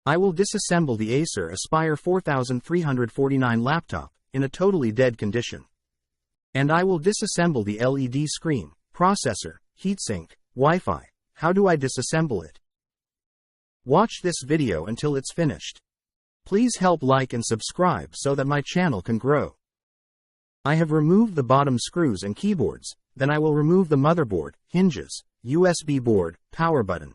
I will disassemble the Acer Aspire 4349 laptop in a totally dead condition. And I will disassemble the LED screen, processor, heatsink, Wi-Fi. How do I disassemble it? Watch this video until it's finished. Please help like and subscribe so that my channel can grow. I have removed the bottom screws and keyboards, then I will remove the motherboard, hinges, USB board, power button,